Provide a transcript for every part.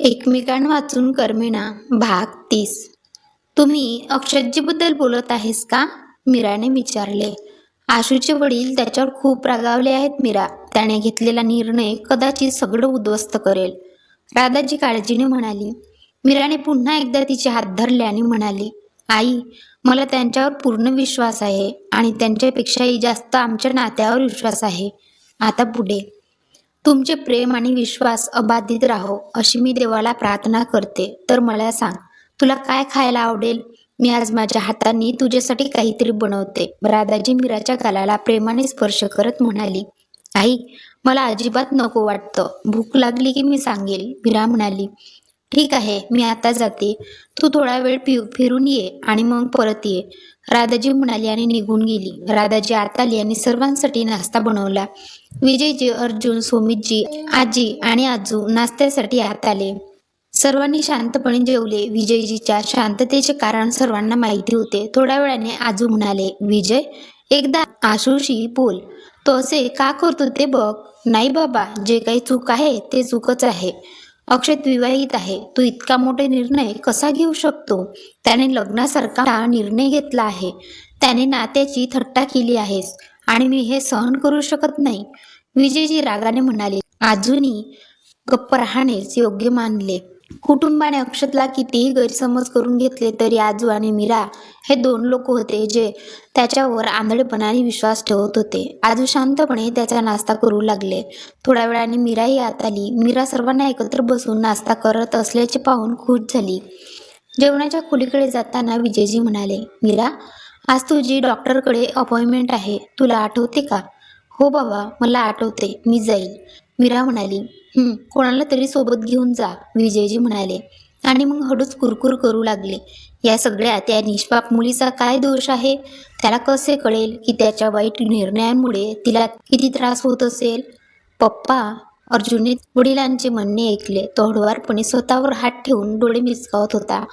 एकमेकांवाचून करमेना भाग 30. तुम्ही अक्षयजीबद्दल बोलत आहेस का? मीराने विचारले. आशूचे वडील त्याच्यावर खूप रागावले आहेत मीरा. त्याने घेतलेला निर्णय कदाचित सगळं उद्ध्वस्त करेल. राधाजी काळजीने म्हणाली. मीराने पुन्हा एकदा तिचे हात धरले आणि म्हणाली, आई, मला त्यांच्यावर पूर्ण विश्वास आहे आणि त्यांच्यापेक्षाही जास्त आमच्या नात्यावर विश्वास आहे. आता पुढे तुमचे प्रेम आणि विश्वास अबाधित राहो अशी मी देवाला प्रार्थना करते. तर मला सांग, तुला काय खायला आवडेल? मी आज माझ्या हातांनी तुझ्यासाठी काहीतरी बनवते. राधाजी मीराच्या गालाला प्रेमाने स्पर्श करत म्हणाली. आई, मला अजिबात नको वाटतं. भूक लागली की मी सांगेल. मीरा म्हणाली. ठीक आहे, मी आता जाते. तू थोडा वेळ फिरून ये आणि मग परत ये. राधाजी म्हणाली आणि निघून गेली. राधाजी आत आली आणि सर्वांसाठी नाश्ता बनवला. विजयजी, अर्जुन, सोमितजी, आजी आणि आजू नाश्त्यासाठी आत आले. सर्वांनी शांतपणे जेवले. विजयजीच्या शांततेचे कारण सर्वांना माहिती होते. थोड्या वेळाने आजू म्हणाले, विजय, एकदा आशूशी बोल. तो असे का करतो ते बघ. नाही बाबा, जे काही चूक आहे ते चूकच आहे. अक्षत विवाहित आहे. तो इतका मोठा निर्णय कसा घेऊ शकतो? त्याने लग्नासारखा निर्णय घेतला आहे. त्याने नात्याची थट्टा केली आहेस आणि मी हे सहन करू शकत नाही. विजयजी रागाने म्हणाले. आजूनी गप्प राहणेच योग्य मानले. कुटुंबाने अक्षतला कितीही गैरसमज करून घेतले तरी आजू आणि मीरा हे दोन लोक होते जे त्याच्यावर आंधळेपणाने विश्वास ठेवत होते. आजू शांतपणे त्याचा नाश्ता करू लागले. थोड्या वेळाने मीराही आत आली. मीरा सर्वांना एकत्र बसून नाश्ता करत असल्याचे पाहून खुश झाली. जेवणाच्या खोलीकडे जाताना विजयजी म्हणाले, मीरा, आज तुझी डॉक्टरकडे अपॉइंटमेंट आहे. तुला आठवते का? हो बाबा, मला आठवते. मी जाईल. मीरा म्हणाली. कोणाला तरी सोबत घेऊन जा, विजयजी म्हणाले आणि मग हळूच कुरकुर करू लागले. या सगळ्या त्या निष्पाप मुलीचा काय दोष आहे? त्याला कसे कळेल की त्याच्या वाईट निर्णयांमुळे तिला किती त्रास होत असेल? पप्पा, अर्जुनने वडिलांचे म्हणणे ऐकले. तो हळुवारपणे स्वतःवर हात ठेवून डोळे मिचकावत होता.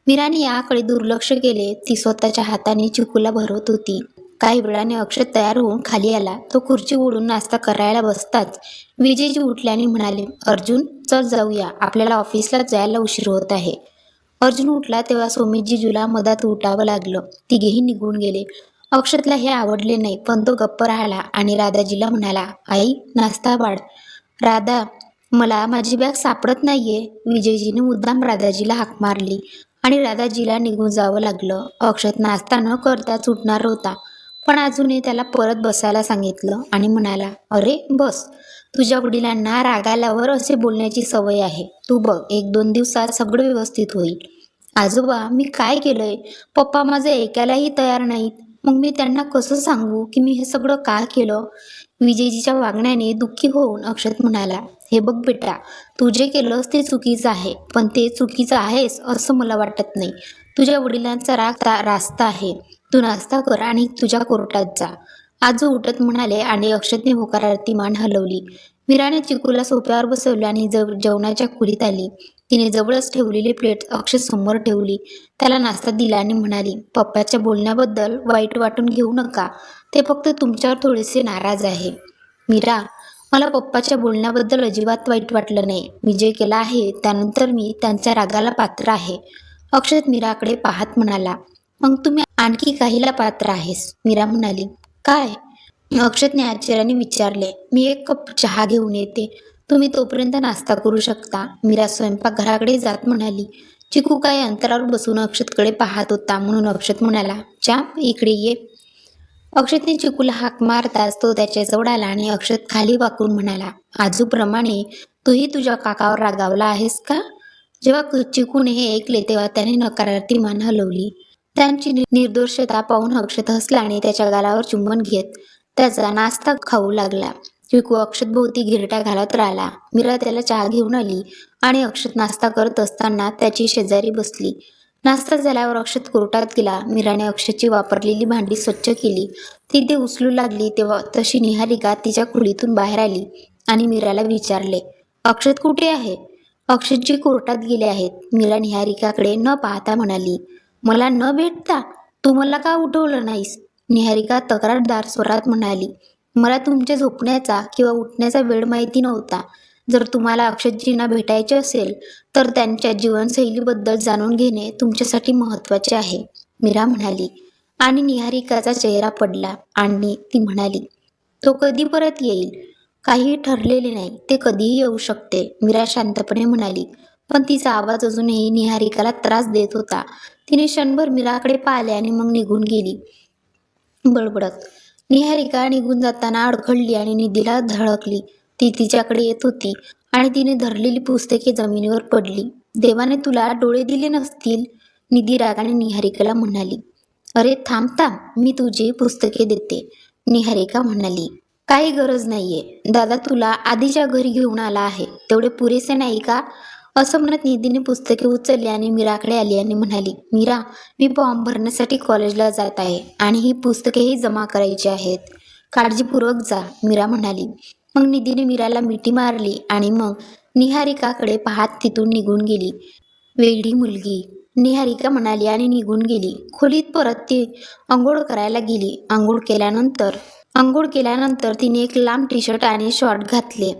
मीराने याकडे दुर्लक्ष केले. ती स्वतःच्या हाताने चिकूला भरवत होती. काही वेळाने अक्षत तयार होऊन खाली आला. तो खुर्ची ओढून नाश्ता करायला बसताच विजयजी उठले आणि म्हणाले, अर्जुन, चल जाऊया. आपल्याला ऑफिसला जायला उशीर होत आहे. अर्जुन उठला तेव्हा सोमितजीजूला मधात उठावं लागलं. तिघेही निघून गेले. अक्षतला हे आवडले नाही, पण तो गप्प राहिला आणि राधाजीला म्हणाला, आई, नाश्ता वाढ. राधा, मला माझी बॅग सापडत नाहीये. विजयजीने मुद्दाम राधाजीला हाक मारली आणि राधाजीला निघून जावं लागलं. अक्षत नाश्ता न करताच उठणार होता, पण अजूनही त्याला परत बसायला सांगितलं आणि म्हणाला, अरे बस, तुझ्या वडिलांना राग आल्यावर असे बोलण्याची सवय आहे. तू बघ, 1-2 दिवसात सगळं व्यवस्थित होईल. आजोबा, मी काय केलंय? पप्पा माझं ऐकायलाही तयार नाहीत. मग मी त्यांना कसं सांगू की मी हे सगळं का केलं? विजयजीच्या वागण्याने दुःखी होऊन अक्षत म्हणाला, हे बघ बेटा, तू जे केलंस ते चुकीचं आहे, पण ते चुकीचं आहेस असं मला वाटत नाही. तुझ्या वडिलांचा राग रास्त आहे. तू नाश्ता कर आणि तुझ्या कोर्टात जा. आजू उठत म्हणाले आणि अक्षतने होकारार्थी मान हलवली. मीराने चिकूला सोफ्यावर बसवले आणि जेवणाच्या खोलीत आली. तिने जवळच ठेवलेली प्लेट अक्षत समोर ठेवली. त्याला नाश्ता दिला आणि म्हणाली, पप्पाच्या बोलण्याबद्दल वाईट वाटून घेऊ नका. ते फक्त तुमच्यावर थोडेसे नाराज आहे. मीरा, मला पप्पाच्या बोलण्याबद्दल अजिबात वाईट वाटलं नाही. मी जे केलं आहे त्यानंतर मी त्यांच्या रागाला पात्र आहे. अक्षत मीराकडे पाहत म्हणाला, मग तुम्ही आणखी काहीला पात्र आहेस? मीरा म्हणाली, काय? अक्षतने आश्चर्याने विचारले. मी 1 कप चहा घेऊन येते. तुम्ही तोपर्यंत नाश्ता करू शकता. मीरा स्वयंपाकघराकडे जात म्हणाली. चिकू काही अंतरावर बसून अक्षतकडे पाहत होता म्हणून अक्षत म्हणाला, चाप, इकडे ये. अक्षतने चिकूला हाक मारताच तो त्याच्याजवळ आला आणि अक्षत खाली वाकून म्हणाला, आजूप्रमाणे तूही तुझ्या काकावर रागावला आहेस का? जेव्हा चिकूने हे ऐकले तेव्हा त्याने नकारार्थी मान हलवली. त्यांची निर्दोषता पाहून अक्षत हसला आणि त्याच्या गालावर चुंबन घेत त्याचा नाश्ता खाऊ लागला. चिकू अक्षत भोवती गिरट्या घालत राहिला. मीरा त्याला चहा घेऊन आली आणि अक्षत नाश्ता करत असताना त्याची शेजारी बसली. नाश्ता झाल्यावर अक्षत कोर्टात गेला. मीराने अक्षतची वापरलेली भांडी स्वच्छ केली. ती ते उचलू लागली तेव्हा तशी निहारिका तिच्या खोलीतून बाहेर आली आणि मीराला विचारले, अक्षत कुठे आहे? अक्षतजी कोर्टात गेले आहेत. मीरा निहारिकाकडे न पाहता म्हणाली, मला न भेटता तू मला का उठवलं नाहीस? निहारिका तक्रारदार स्वरात म्हणाली, मला तुमच्या झोपण्याचा किंवा उठण्याचा वेळ माहिती नव्हता. जर तुम्हाला अक्षतजींना भेटायचे असेल तर त्यांच्या जीवनशैलीबद्दल जाणून घेणे तुमच्यासाठी महत्त्वाचे आहे, मीरा म्हणाली. आणि निहारिकाचा चेहरा पडला आणि ती म्हणाली, तो कधी परत येईल? काही ठरलेले नाही, ते कधीही येऊ शकते, मीरा शांतपणे म्हणाली. पण तिचा आवाज अजूनही निहारिकाला त्रास देत होता. तिने क्षणभर मीराकडे पाहिले आणि मग निघून गेली बडबडत. निहारिका निघून जाताना अडखळली आणि निधीला धडकली. ती तिच्याकडे येत होती आणि तिने धरलेली पुस्तके जमिनीवर पडली. देवाने तुला डोळे दिले नसतील, निधी रागाने निहारिकेला म्हणाली. अरे थांब थांब, मी तुझी पुस्तके देते, निहारिका म्हणाली. काही गरज नाहीये, दादा तुला आधीच्या घरी घेऊन आला आहे, तेवढे पुरेसे नाही का? असं म्हणत निधीने पुस्तके उचलली आणि मीराकडे आली आणि म्हणाली, मीरा, मी फॉर्म भरण्यासाठी कॉलेजला जात आहे आणि ही पुस्तकेही जमा करायची आहेत. काळजीपूर्वक जा, मीरा म्हणाली. मग निधीने मीराला मिठी मारली आणि मग निहारिकाकडे पाहत तिथून निघून गेली. वेडी मुलगी, निहारिका म्हणाली आणि निघून गेली. खोलीत परत ती अंघोळ करायला गेली. अंघोळ केल्यानंतर तिने एक लांब टी शर्ट आणि शॉर्ट घातले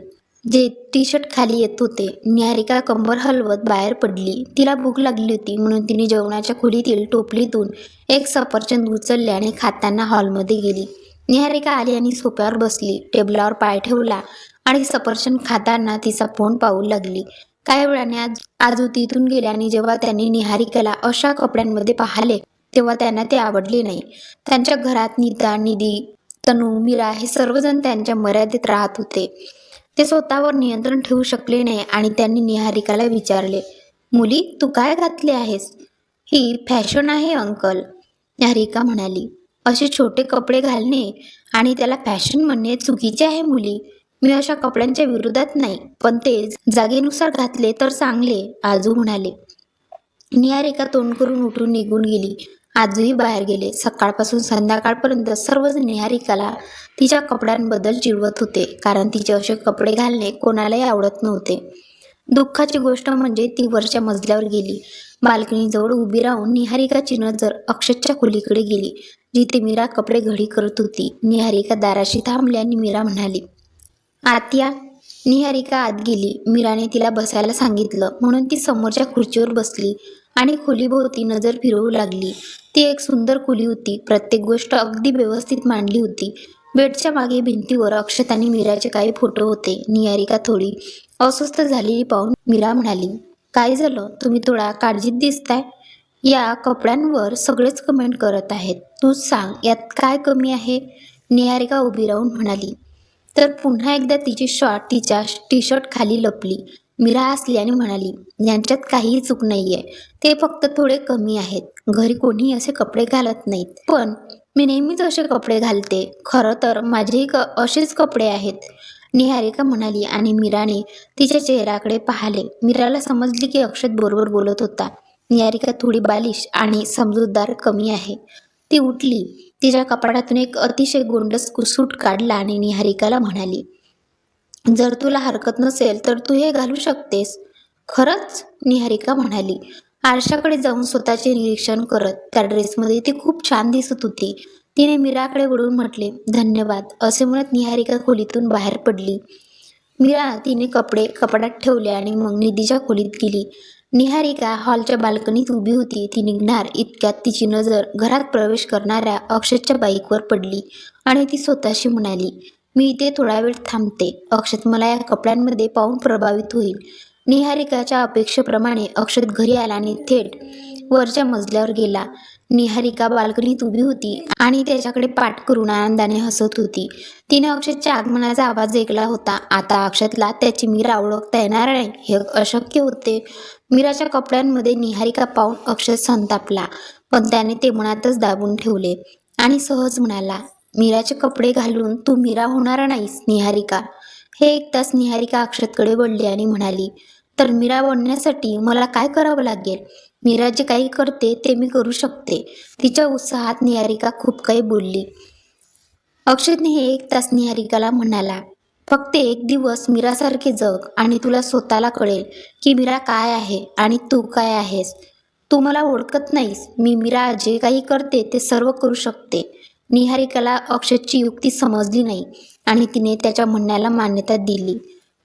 जे टी शर्ट खाली येत होते. निहारिका कंबर हलवत बाहेर पडली. तिला भूक लागली होती म्हणून तिने जेवणाच्या खोलीतील टोपलीतून एक सफरचंद उचलले आणि खाताना हॉलमध्ये गेली. निहारिका आली आणि सोफ्यावर बसली, टेबलावर पाय ठेवला आणि सफरचंद खाताना तिचा फोन पाहू लागली. काही वेळाने आजू तिथून गेले आणि जेव्हा त्यांनी निहारिकेला अशा कपड्यांमध्ये पाहिले तेव्हा त्यांना ते आवडले नाही. त्यांच्या घरात नीता, निधी, तनू, मीरा हे सर्वजण त्यांच्या मर्यादेत राहत होते. ते स्वतःवर नियंत्रण ठेवू शकले नाही आणि त्यांनी निहारिकाला विचारले, मुली, तू काय घातले आहेस? ही फॅशन आहे अंकल, निहारिका म्हणाली. असे छोटे कपडे घालणे आणि त्याला फॅशन म्हणणे चुकीचे आहे मुली. मी अशा कपड्यांच्या विरोधात नाही, पण ते जागेनुसार घातले तर चांगले, आजू म्हणाले. निहारिका तोंड करून उठून निघून गेली. आजही बाहेर गेले. सकाळपासून संध्याकाळपर्यंत सर्वजण निहारिकाला तिच्या कपड्यांबद्दल चिडवत होते, कारण तिचे असे कपडे घालणे कोणालाही आवडत नव्हते. दुःखाची गोष्ट म्हणजे ती वरच्या मजल्यावर गेली. बाल्कनीजवळ उभी राहून निहारिकाची नजर अक्षतच्या खोलीकडे गेली, जिथे मीरा कपडे घडी करत होती. निहारिका दाराशी थांबली आणि मीरा म्हणाली, आत या. निहारिका आत गेली. मीराने तिला बसायला सांगितलं म्हणून ती समोरच्या खुर्चीवर बसली आणि खोलीभोवती नजर फिरवू लागली. ती एक सुंदर खोली होती. प्रत्येक गोष्ट अगदी व्यवस्थित मांडली होती. बेडच्या मागे भिंतीवर अक्षत आणि मीराचे काही फोटो होते. निहारिका थोडी अस्वस्थ झालेली पाहून मीरा म्हणाली, काय झालं? तुम्ही थोडा काळजीत दिसताय. या कपड्यांवर सगळेच कमेंट करत आहेत. तूच सांग, यात काय कमी आहे? निहारिका उभी राहून म्हणाली. तर पुन्हा एकदा तिची शॉर्ट तिच्या टी शर्ट खाली लपली. मीरा हसली आणि म्हणाली, यांच्यात काहीही चूक नाहीये, ते फक्त थोडे कमी आहेत. घरी कोणीही असे कपडे घालत नाहीत, पण मी नेहमीच असे कपडे घालते. खरं तर माझेही असेच कपडे आहेत, निहारिका म्हणाली आणि मीराने तिच्या चेहऱ्याकडे पाहिले. मीराला समजली की अक्षत बरोबर बोलत होता. निहारिका थोडी बालिश आणि समजूतदार कमी आहे. ती उठली. तिच्या कपाटातून एक अतिशय गोंडस सूट काढला आणि निहारिकाला म्हणाली, जर तुला हरकत नसेल तर तू हे घालू शकतेस. खरंच? निहारिका म्हणाली, आरशाकडे जाऊन स्वतःचे निरीक्षण करत. त्या ड्रेसमध्ये ती खूप छान दिसत होती. तिने मीराकडे वळून म्हटले, धन्यवाद, असे म्हणत निहारिका खोलीतून बाहेर पडली. मीरा तिने कपडे कपाटात ठेवले आणि मग निधीच्या खोलीत गेली. निहारिका हॉलच्या बाल्कनीत उभी होती. ती निघणार इतक्यात तिची नजर घरात प्रवेश करणाऱ्या अक्षतच्या बाईकवर पडली आणि ती स्वतःशी म्हणाली, मी इथे थोडा वेळ थांबते. अक्षत मला या कपड्यांमध्ये पाहून प्रभावित होईल. निहारिकाच्या अपेक्षेप्रमाणे अक्षत घरी आला आणि थेट वरच्या मजल्यावर गेला. निहारिका बाल्कनीत उभी होती आणि त्याच्याकडे पाठ करून आनंदाने हसत होती. तिने अक्षतच्या आगमनाचा आवाज ऐकला होता. आता अक्षतला त्याची मीरा ओळखता येणार नाही हे अशक्य होते. मीराच्या कपड्यांमध्ये निहारिका पाहून अक्षत संतापला, पण त्याने ते मनातच दाबून ठेवले आणि सहज म्हणाला, मीराचे कपडे घालून तू मीरा होणार नाहीस निहारिका. हे ऐकताच निहारिका अक्षतकडे वळली आणि म्हणाली, तर मीरा बनण्यासाठी मला काय करावं लागेल? मीरा जे काही करते ते मी करू शकते. तिच्या उत्साहात निहारिका खूप काही बोलली. अक्षतने हे ऐकताच निहारिकाला म्हणाला, फक्त एक दिवस मीरासारखे जग आणि तुला स्वतःला कळेल की मीरा काय आहे आणि तू काय आहेस. तू मला ओळखत नाहीस. मी मीरा जे काही करते ते सर्व करू शकते. निहारिकाला अक्षतची युक्ती समजली नाही आणि तिने त्याच्या म्हणण्याला मान्यता दिली.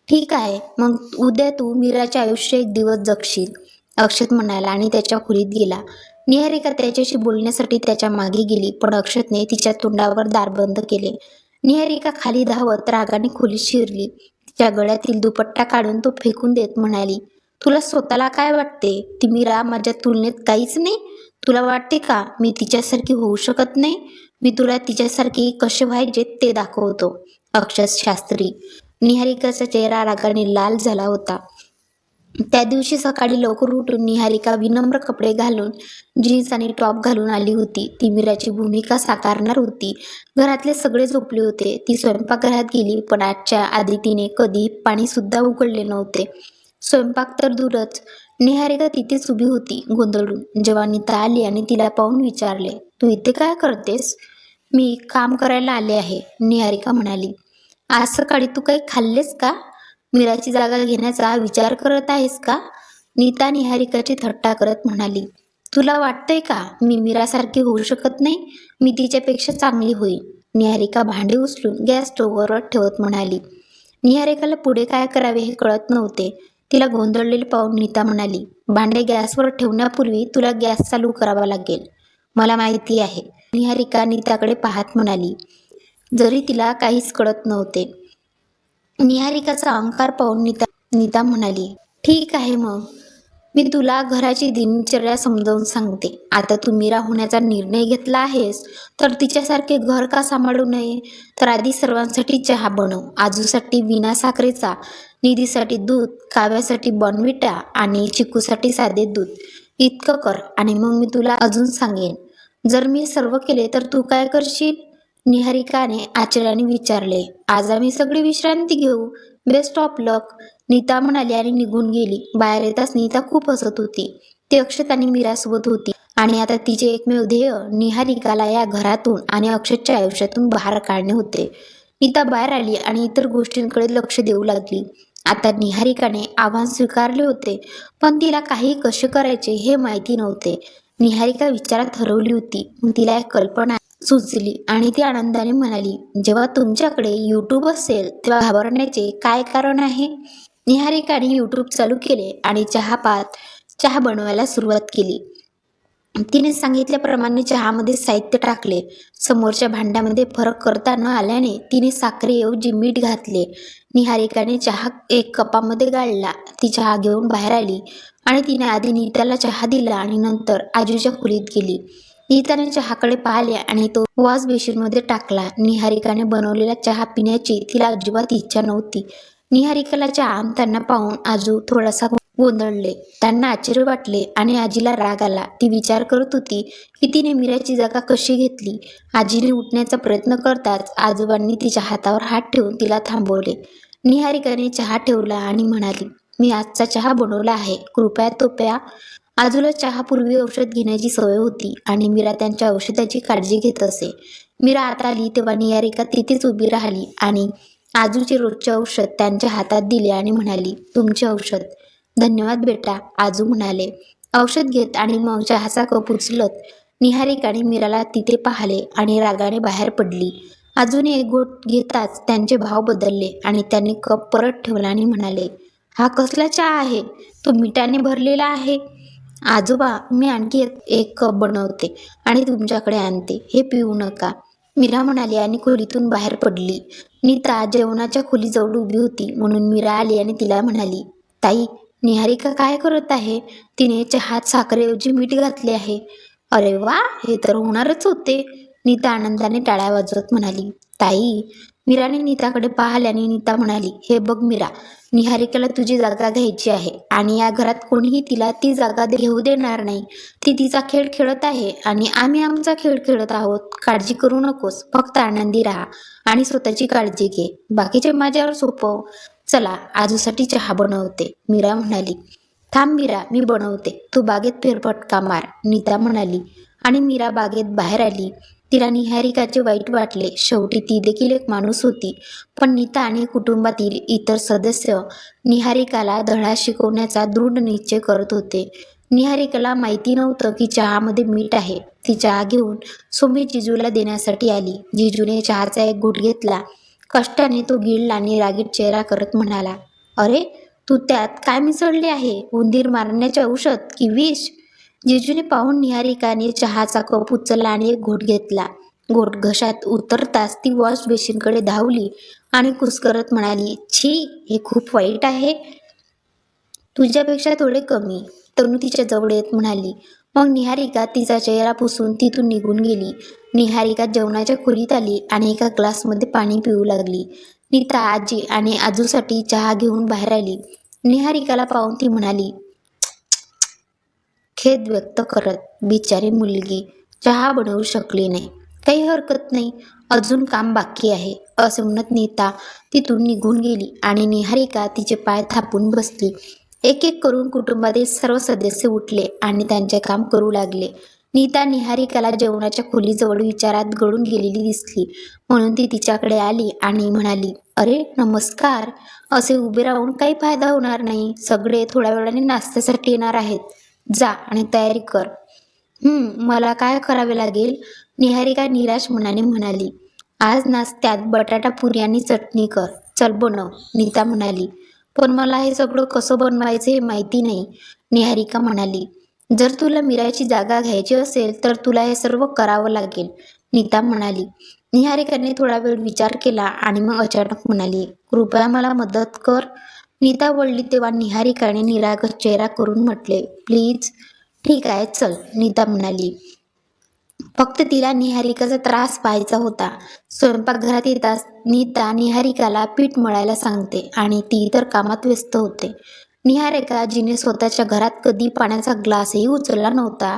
ठीक आहे, मग उद्या तू मीराचे आयुष्य एक दिवस जगशील, अक्षत म्हणाला आणि त्याच्या खोलीत गेला. निहारिका त्याच्याशी बोलण्यासाठी त्याच्या मागे गेली, पण अक्षतने तिच्या तोंडावर दार बंद केले. निहारिका खाली धावत रागाने खोलीत शिरली. तिच्या गळ्यातील दुपट्टा काढून तो फेकून देत म्हणाली, तुला स्वतःला काय वाटते? ती मीरा माझ्या तुलनेत काहीच नाही. तुला वाटते का मी तिच्यासारखी होऊ शकत नाही? मी तुला तिच्यासारखी कसे व्हायचे ते दाखवतो. अक्षत शास्त्री. निहारिकाचा चेहरा रागाने लाल झाला होता. त्या दिवशी सकाळी लवकर उठून निहारिका विनम्र कपडे घालून जीन्स आणि टॉप घालून आली होती. ती मीराची भूमिका साकारणार होती. घरातले सगळे झोपले होते. ती स्वयंपाकघरात गेली, पण आजच्या आधी तिने कधी पाणी सुद्धा उघडले नव्हते. स्वयंपाक तर दूरच, निहारिका तिथेच उभी होती गोंधळून. जेव्हा नीता आली आणि तिला पाहून विचारले, तू इथे काय करतेस? मी काम करायला आले आहे, निहारिका म्हणाली. आज सकाळी तू काही खाल्लेस का? मीराची जागा घेण्याचा विचार करत आहेस का? नीता निहारिकाची थट्टा करत म्हणाली. तुला वाटतंय का मी मीरासारखी होऊ शकत नाही? मी तिच्यापेक्षा चांगली होईल. निहारिका भांडे उचलून गॅस स्टोव्हवर ठेवत म्हणाली. निहारिकाला पुढे काय करावे हे कळत नव्हते. तिला गोंधळलेली पाहून नीता म्हणाली, भांडे गॅसवर ठेवण्यापूर्वी तुला गॅस चालू करावा लागेल. मला माहिती आहे. निहारिका नीताकडे पाहत म्हणाली, जरी तिला काहीच कळत नव्हते. निहारिकाचा अहंकार पाहून नीता म्हणाली, ठीक आहे, मग मी तुला घराची दिनचर्या समजावून सांगते. आता तू मीरा होण्याचा निर्णय घेतला आहेस, तर तिच्यासारखे घर का सांभाळू नये? तर आधी सर्वांसाठी चहा बनव. आजूसाठी विना साखरेचा, निधीसाठी दूध, काव्यासाठी बॉर्नव्हिटा आणि चिकूसाठी साधे दूध. इतकं कर आणि मग मी तुला अजून सांगेन. जर मी सर्व केले तर तू काय करशील? निहारिकाने आश्चर्याने विचारले. आज आम्ही सगळी विश्रांती घेऊ. बेस्ट ऑफ लक, नीता म्हणाली आणि निघून गेली. बाहेर येताच नीता खूप हसत होती. ती अक्षत आणि मीरासोबत होती आणि आता तिचे एकमेव ध्येय निहारिकाला या घरातून आणि अक्षतच्या आयुष्यातून बाहेर काढणे होते. नीता बाहेर आली आणि इतर गोष्टींकडे लक्ष देऊ लागली. आता निहारिकाने आव्हान स्वीकारले होते, पण तिला काही कसे करायचे हे माहिती नव्हते. निहारिका विचारात हरवली होती. तिला एक कल्पना सुचली आणि ती आनंदाने म्हणाली, जेव्हा तुमच्याकडे यूट्यूब असेल तेव्हा घाबरण्याचे काय कारण आहे? निहारिकाने यूट्यूब चालू केले आणि चहा बनवायला सुरुवात केली. तिने सांगितल्याप्रमाणे चहामध्ये साहित्य टाकले. समोरच्या भांड्यामध्ये फरक करता न आल्याने तिने साखरेऐवजी मीठ घातले. निहारिकाने चहा एक कपामध्ये गाळला. ती चहा घेऊन बाहेर आली आणि तिने आधी नीताला चहा दिला आणि नंतर आजूच्या खोलीत गेली. नीताने चहाकडे पाहिले आणि तो वॉश बेसिनमध्ये टाकला. निहारिकाने बनवलेला चहा पिण्याची तिला अजिबात इच्छा नव्हती. निहारिकाला चहा आणताना पाहून आजू थोडासा गोंधळले. त्यांना आश्चर्य वाटले आणि आजीला राग आला. ती विचार करत होती की तिने मीराची जागा कशी घेतली. आजीने उठण्याचा प्रयत्न करताच आजोबांनी तिच्या हातावर हात ठेवून तिला थांबवले. निहारिकाने चहा ठेवला आणि म्हणाली, मी आजचा चहा बनवला आहे, कृपया तो प्या. आजूला चहापूर्वी औषध घेण्याची सवय होती आणि मीरा त्यांच्या औषधाची काळजी घेत असे. मीरा आत आली तेव्हा निहारिका तिथेच उभी राहिली आणि आजूचे रोजचे औषध त्यांच्या हातात दिले आणि म्हणाली, तुमचे औषध. धन्यवाद बेटा, आजू म्हणाले. औषध घेत आणि मग चहाचा कप उचलत निहारिकाने मीराला तिथे पाहिले आणि रागाने बाहेर पडली. आजूने एक घोट घेताच त्यांचे भाव बदलले आणि त्यांनी कप परत ठेवला आणि म्हणाले, हा कसला चहा आहे? तो मिठाने भरलेला आहे. आजोबा, मी आणखी एक कप बनवते आणि तुमच्याकडे आणते, हे पिऊ नका, मीरा म्हणाली आणि खोलीतून बाहेर पडली. नीता जेवणाच्या खोलीजवळ उभी होती म्हणून मीरा आली आणि तिला म्हणाली, ताई, निहारिका काय करत आहे? तिने चहात साखरेऐवजी मीठ घातले आहे. अरे वा, हे तर होणारच होते, नीता आनंदाने टाळ्या वाजवत म्हणाली. ताई, मीराने नीताकडे पाहिल्याने नीता म्हणाली, हे बघ मीरा, निहारिकेला तुझी जागा घ्यायची आहे आणि या घरात कोणीही तिला ती जागा घेऊ देणार नाही. ती तिचा खेळ खेळत आहे आणि आम्ही आमचा खेळ खेळत आहोत. काळजी करू नकोस, फक्त आनंदी राहा आणि स्वतःची काळजी घे. बाकीचे माझ्यावर सोपव. चला, आजूसाठी चहा बनवते, मीरा म्हणाली. थांब मीरा, मी बनवते, तू बागेत फेरफटका मार, नीता म्हणाली आणि मीरा बागेत बाहेर आली. तिला निहारिकाचे वाईट वाटले. शेवटी ती देखील एक माणूस होती. पण नीता आणि कुटुंबातील इतर सदस्य निहारिकाला धडा शिकवण्याचा दृढ निश्चय करत होते. निहारिकाला माहिती नव्हतं की चहामध्ये मीठ आहे. ती चहा घेऊन सुमी जिजूला देण्यासाठी आली. जिजूने चहाचा एक घोट घेतला. कष्टाने तो गिळला आणि रागीट चेहरा करत म्हणाला, अरे, तू त्यात काय मिसळले आहे? उंदीर मारण्याचे औषध की विष? जिजूने पाहून निहारिकाने चहाचा कप उचलला आणि एक घोट घेतला. घोट घशात उतरताच ती वॉश बेसिनकडे धावली आणि कुस्करत म्हणाली, छी, हे खूप वाईट आहे. तुझ्यापेक्षा थोडे कमी, तनू तिच्या जवळ येत म्हणाली. मग निहारिका तिचा चेहरा पुसून तिथून निघून गेली. निहारिका जेवणाच्या खोलीत आली आणि एका ग्लासमध्ये पाणी पिऊ लागली. नीता आजी आणि आजूसाठी चहा घेऊन बाहेर आली. निहारिकाला पाहून ती म्हणाली, खेद व्यक्त करत, बिचारी मुलगी चहा बनवू शकली नाही. काही हरकत नाही, अजून काम बाकी आहे, असे म्हणत नीता तिथून निघून गेली आणि निहारिका तिचे पाय थापून बसली. एक एक करून कुटुंबातील सर्व सदस्य उठले आणि त्यांचे काम करू लागले. नीता निहारिकाला जेवणाच्या खोलीजवळ विचारात गळून गेलेली दिसली, म्हणून ती तिच्याकडे आली आणि म्हणाली, अरे नमस्कार. असे उभे राहून काही फायदा होणार नाही, सगळे थोड्या वेळाने नाश्त्यासाठी येणार आहेत. जा आणि तयारी कर. मला काय करावे लागेल? निहारिका निराश मनाने म्हणाली. आज नाश्त्यात बटाटा पुरी आणि चटणी कर. चल बनव, नीता म्हणाली. पण मला हे सगळं कसं बनवायचं हे माहिती नाही, निहारिका म्हणाली. जर तुला मीराची जागा घ्यायची असेल तर तुला हे सर्व करावं लागेल, नीता म्हणाली. निहारिकाने थोडा वेळ विचार केला आणि मग अचानक म्हणाली, कृपया मला मदत कर. नीता वळली तेव्हा निहारिकाने निरागस चेहरा करून म्हटले, प्लीज. ठीक आहे, चल, नीता म्हणाली. फक्त तिला निहारिकाचा त्रास पाहायचा होता. स्वयंपाकघरात येताच नीता निहारिकाला पीठ मळायला सांगते आणि ती इतर कामात व्यस्त होते. निहारिका, जिने स्वतःच्या घरात कधी पाण्याचा ग्लासही उचलला नव्हता,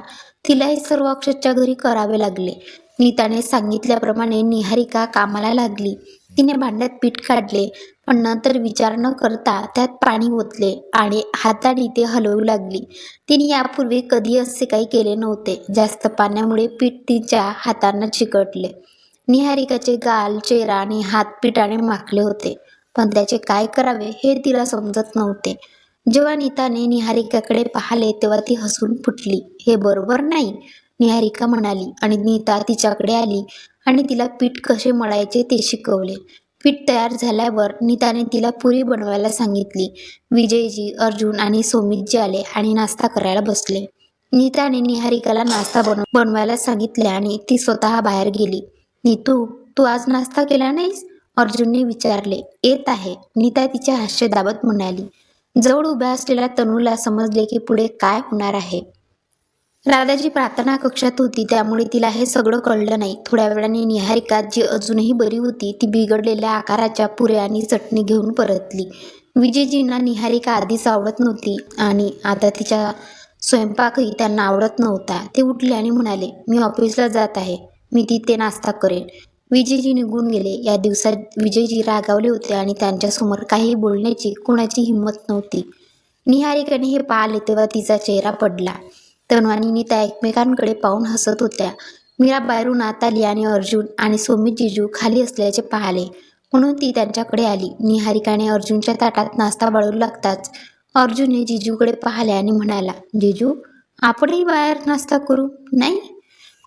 तिला हे सर्व अक्षतच्या घरी करावे लागले. नीताने सांगितल्याप्रमाणे निहारिका कामाला लागली. तिने भांड्यात पीठ काढले, पण नंतर विचार न करता त्यात पाणी ओतले आणि हाताने ते हलवू लागली. तिने यापूर्वी कधी असे काही केले नव्हते. जास्त पाण्यामुळे पीठ तिच्या हातांना चिकटले. निहारिकाचे गाल, चेहरा आणि हात पिठाने माखले होते, पण त्याचे काय करावे हे तिला समजत नव्हते. जेव्हा नीताने निहारिकाकडे पाहिले तेव्हा ती हसून फुटली. हे बरोबर नाही, निहारिका म्हणाली आणि नीता तिच्याकडे आली आणि तिला पीठ कसे मळायचे ते शिकवले. पीठ तयार झाल्यावर नीताने तिला पुरी बनवायला सांगितली. विजयजी, अर्जुन आणि सोमितजी आले आणि नाश्ता करायला बसले. नीताने निहारिकाला नाश्ता बनवायला सांगितले आणि ती स्वतः बाहेर गेली. नीतू, तू आज नाश्ता केला नाहीस? अर्जुनने विचारले. येत आहे, नीता तिचे हास्य दाबत म्हणाली. जवळ उभ्या असलेल्या तनूला समजले की पुढे काय होणार आहे. राधाजी प्रार्थना कक्षात होती, त्यामुळे तिला हे सगळं कळलं नाही. थोड्या वेळाने निहारिका, जी अजूनही बरी होती, ती बिघडलेल्या आकाराच्या पुऱ्या आणि चटणी घेऊन परतली. विजयजींना निहारिका आधीच आवडत नव्हती आणि आता तिच्या स्वयंपाकही त्यांना आवडत नव्हता. ते उठले आणि म्हणाले, मी ऑफिसला जात आहे, मी तिथे नाश्ता करेन. विजयजी निघून गेले. या दिवसात विजयजी रागावले होते आणि त्यांच्यासमोर काही बोलण्याची कोणाची हिंमत नव्हती. निहारिकाने हे पाहिले तेव्हा तिचा चेहरा पडला. तनू आणि नीता एकमेकांकडे पाहून हसत होत्या. मीरा बाहेरून आत आली आणि अर्जुन आणि सोमित जिजू खाली असल्याचे पाहिले, म्हणून ती त्यांच्याकडे आली. निहारिकाने अर्जुनच्या ताटात नाश्ता वाढू लागताच अर्जुनने जिजूकडे पाहिले आणि म्हणाला, जिजू, आपणही बाहेर नाश्ता करू? नाही?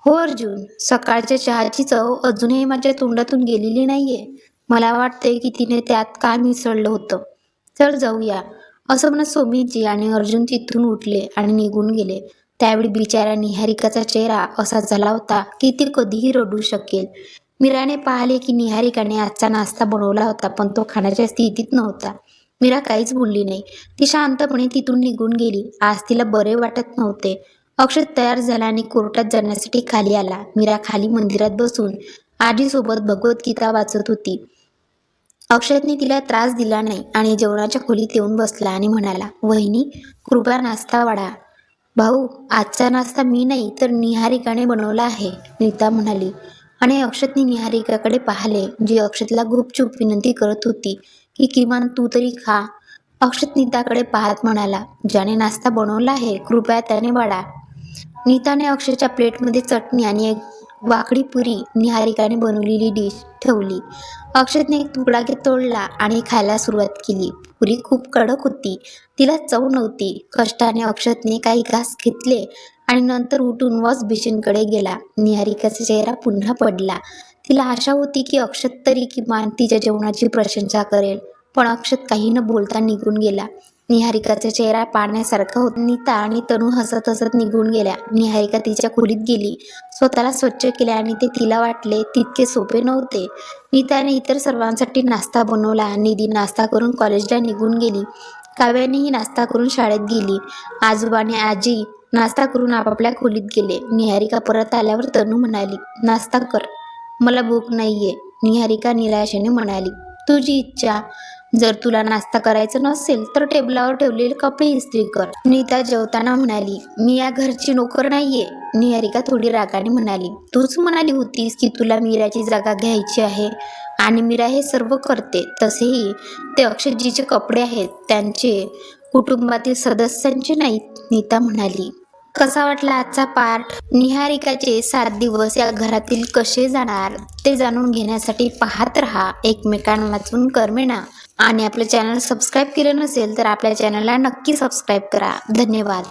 हो अर्जुन, सकाळच्या चहाची चव अजूनही माझ्या तोंडातून गेलेली नाहीये. मला वाटते की तिने त्यात काय मिसळलं होतं. चल जाऊया, असं म्हणत सोमितजी आणि अर्जुन तिथून उठले आणि निघून गेले. त्यावेळी बिचाऱ्या निहारिकाचा चेहरा असा झाला होता की ती कधीही रडू शकेल. मीराने पाहिले की निहारिकाने आजचा नाश्ता बनवला होता, पण तो खाण्याच्या स्थितीत नव्हता. मीरा काहीच बोलली नाही. ती शांतपणे तिथून निघून गेली. आज तिला बरे वाटत नव्हते. अक्षत तयार झाला आणि कोर्टात जाण्यासाठी खाली आला. मीरा खाली मंदिरात बसून आजीसोबत भगवद्गीता वाचत होती. अक्षतने तिला त्रास दिला नाही आणि जेवणाच्या खोलीत येऊन बसला आणि म्हणाला, वहिनी, कृपया नाश्ता वाढा. भाऊ, आजचा नाश्ता मी नाही तर निहारिकाने बनवला आहे, नीता म्हणाली आणि अक्षतने निहारिकाकडे पाहिले, जी अक्षतला गुपचूप विनंती करत होती की किमान तू तरी खा. अक्षत नीताकडे पाहत म्हणाला, ज्याने नाश्ता बनवला आहे कृपया त्याने वाढा. नीताने अक्षयच्या प्लेटमध्ये चटणी आणि एक वाकडी पुरी, निहारिकाने बनवलेली डिश, ठेवली. अक्षतने एक तुकडा तोडला आणि खायला सुरुवात केली. पुरी खूप कडक होती, तिला चव नव्हती. कष्टाने अक्षतने काही घास घेतले आणि नंतर उठून वॉश बेसिनकडे गेला. निहारिकाचा चेहरा पुन्हा पडला. तिला आशा होती की अक्षत तरी किमान तिच्या जेवणाची प्रशंसा करेल, पण अक्षत काही न बोलता निघून गेला. निहारिकाचा चेहरा पाहण्यासारखा होता. नीता आणि तनू हसत हसत निघून गेल्या. निहारिका तिच्या खोलीत गेली, स्वतःला स्वच्छ केले आणि ते तिला वाटले तितके सोपे नव्हते. नीताने इतर सर्वांसाठी नाश्ता बनवला. निधी नाश्ता करून कॉलेजला निघून गेली. काव्यानेही नाश्ता करून शाळेत गेली. आजोबा आणि आजी नाश्ता करून आपापल्या खोलीत गेले. निहारिका परत आल्यावर तनू म्हणाली, नाश्ता कर, मला भूक नाहीये. निहारिका निराशेने म्हणाली, तुझी इच्छा. जर तुला नाश्ता करायचा नसेल तर टेबलावर ठेवलेले कपडे इस्त्री कर. नीता जेवताना म्हणाली, मी या घरची नोकर नाहीये. निहारिका थोडी रागाने म्हणाली, तूच म्हणाली होतीस की तुला मीराची जागा घ्यायची आहे आणि मीरा हे सर्व करते. तसेही ते अक्षयजीचे कपडे आहेत, त्यांचे, कुटुंबातील सदस्यांचे नाहीत. नीता म्हणाली, कसा वाटला आजचा पाठ? निहारिकाचे 7 दिवस या घरातील कसे जाणार ते जाणून घेण्यासाठी पाहत रहा एकमेकांवाचून करमेना. आणि आपलं चॅनल सबस्क्राईब केलं नसेल तर आपल्या चॅनलला नक्की सबस्क्राईब करा. धन्यवाद.